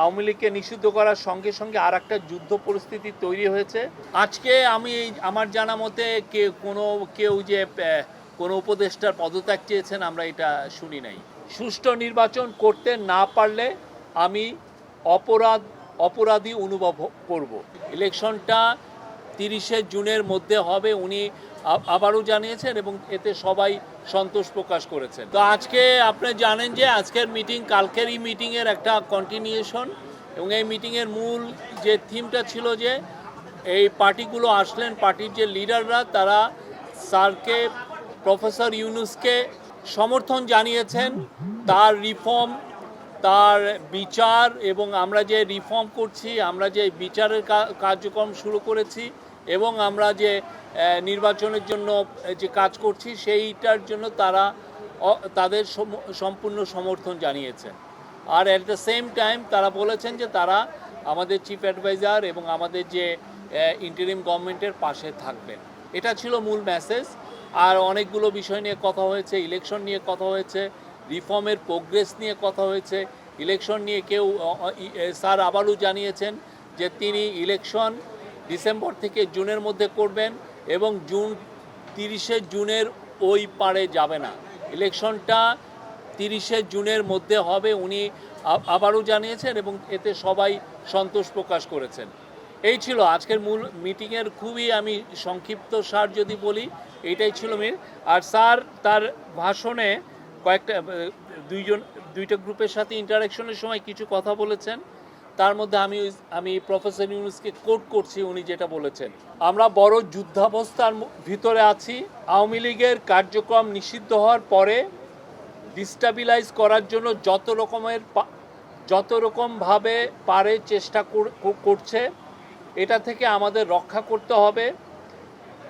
আওয়ামী লীগকে নিষিদ্ধ করার সঙ্গে সঙ্গে আর একটা যুদ্ধ পরিস্থিতি তৈরি হয়েছে। আজকে আমি আমার জানা মতে কেউ যে কোনো উপদেষ্টার পদত্যাগ চেয়েছেন আমরা এটা শুনি নাই। সুষ্ঠু নির্বাচন করতে না পারলে আমি অপরাধী অনুভব করব। ইলেকশনটা 30শে জুনের মধ্যে হবে উনি আবারও জানিয়েছেন এবং এতে সবাই সন্তোষ প্রকাশ করেছেন। তো আজকে আপনি জানেন যে আজকের মিটিং কালকের এই মিটিংয়ের একটা কন্টিনিউশন এবং এই মিটিংয়ের মূল যে থিমটা ছিল যে এই পার্টিগুলো আসলেন, পার্টির যে লিডাররা তারা স্যারকে, প্রফেসর ইউনূসকে সমর্থন জানিয়েছেন তার রিফর্ম, তার বিচার এবং আমরা যে রিফর্ম করছি, আমরা যে বিচারের কার্যক্রম শুরু করেছি এবং আমরা যে নির্বাচনের জন্য যে কাজ করছি সেইটার জন্য তারা তাদের সম্পূর্ণ সমর্থন জানিয়েছেন। আর অ্যাট দ্য সেম টাইম তারা বলেছেন যে তারা আমাদের চিফ অ্যাডভাইজার এবং আমাদের যে ইন্টারিম গভর্নমেন্টের পাশে থাকবেন। এটা ছিল মূল মেসেজ। আর অনেকগুলো বিষয় নিয়ে কথা হয়েছে, ইলেকশন নিয়ে কথা হয়েছে, রিফর্মের প্রোগ্রেস নিয়ে কথা হয়েছে। ইলেকশন নিয়ে স্যার আবারও জানিয়েছেন যে তিনি ইলেকশন ডিসেম্বর থেকে জুনের মধ্যে করবেন এবং 30শে জুনের ওই পারে যাবে না, ইলেকশনটা 30শে জুনের মধ্যে হবে উনি আবারও জানিয়েছেন এবং এতে সবাই সন্তোষ প্রকাশ করেছেন। এই ছিল আজকের মূল মিটিংয়ের খুবই আমি সংক্ষিপ্ত সার যদি বলি এইটাই ছিল মেন। আর স্যার তার ভাষণে দুইটা গ্রুপের সাথে ইন্টারাকশনের সময় কিছু কথা বলেছেন। তার মধ্যে আমি প্রফেসর ইউনূসকে কোট করছি, উনি যেটা বলেছেন, আমরা বড় যুদ্ধাবস্থার ভিতরে আছি। আওয়ামী লীগের কার্যক্রম নিষিদ্ধ হওয়ার পরে ডিস্টাবিলাইজ করার জন্য যত রকমভাবে পারে চেষ্টা করছে। এটা থেকে আমাদের রক্ষা করতে হবে।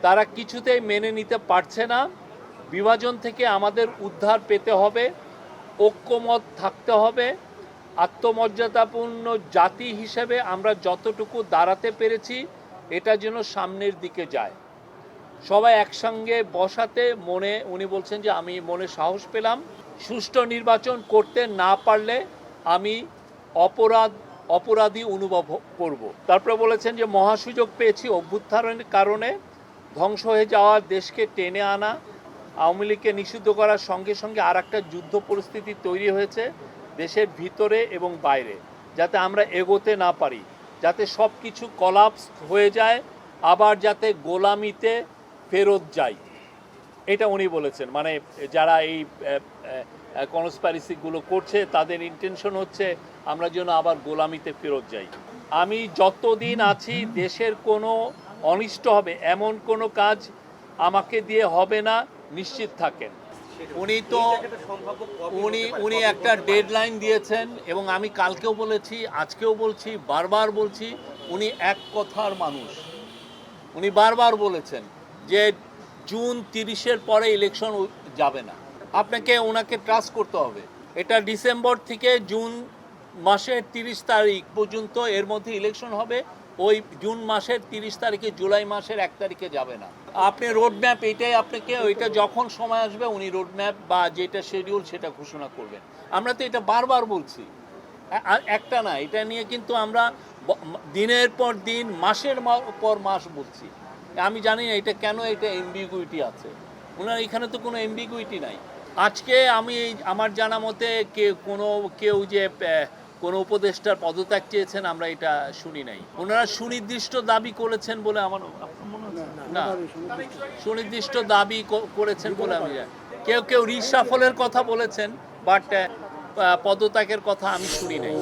তারা কিছুতেই মেনে নিতে পারছে না। বিভাজন থেকে আমাদের উদ্ধার পেতে হবে, ঐক্যমত থাকতে হবে। আত্মমর্যাদাপূর্ণ জাতি হিসেবে আমরা যতটুকু দাঁড়াতে পেরেছি এটা যেন সামনের দিকে যায়। সবাই একসঙ্গে বসাতে উনি বলছেন যে আমি মনে সাহস পেলাম। সুষ্ঠু নির্বাচন করতে না পারলে আমি অপরাধী অনুভব করব। তারপরে বলেছেন যে মহাসুযোগ পেয়েছি অভ্যুত্থানের কারণে ধ্বংস হয়ে যাওয়া দেশকে টেনে আনা। আওয়ামী লীগকে নিষিদ্ধ করার সঙ্গে সঙ্গে আর একটা যুদ্ধ পরিস্থিতি তৈরি হয়েছে দেশের ভিতরে এবং বাইরে, যাতে আমরা এগোতে না পারি, যাতে সব কিছু কলাপস হয়ে যায়, আবার যাতে গোলামিতে ফেরত যাই, এটা উনি বলেছেন। মানে যারা এই কনস্পাইরেসিগুলো করছে তাদের ইন্টেনশন হচ্ছে আমরা যেন আবার গোলামিতে ফেরত যাই। আমি যতদিন আছি দেশের কোনো অনিষ্ট হবে এমন কোনো কাজ আমাকে দিয়ে হবে না, নিশ্চিত থাকেন। উনি একটা ডেডলাইন দিয়েছেন এবং আমি কালকেও বলেছি, আজকেও বলছি, বারবার বলছি, উনি এক কথার মানুষ। উনি বারবার বলেছেন যে জুন 30-এর পরে ইলেকশন যাবে না। আপনাকে ওনাকে ট্রাস্ট করতে হবে। এটা ডিসেম্বর থেকে জুন মাসের 30 তারিখ পর্যন্ত এর মধ্যে ইলেকশন হবে। ওই জুন মাসের 30 তারিখে জুলাই মাসের 1 তারিখে যাবে না। আপনি রোডম্যাপ এইটাই আপনাকে ওইটা যখন সময় আসবে উনি রোডম্যাপ বা যেটা শিডিউল সেটা ঘোষণা করবেন। আমরা তো এটা বারবার বলছি, একটা না, এটা নিয়ে কিন্তু আমরা দিনের পর দিন, মাসের পর মাস বলছি। আমি জানি না এটা কেন, এটা এমবিগুইটি আছে। ওনার এখানে তো কোনো এমবিগুইটি নাই। আজকে আমার জানা মতে কেউ যে কোনো উপদেষ্টার পদত্যাগ চেয়েছেন আমরা এটা শুনি নাই। ওনারা সুনির্দিষ্ট দাবি করেছেন বলে আমার মনে হচ্ছে না, সুনির্দিষ্ট দাবি করেছেন বলে আমি জানি। কেউ রিসাফলের কথা বলেছেন, বাট পদত্যাগের কথা আমি শুনি নাই।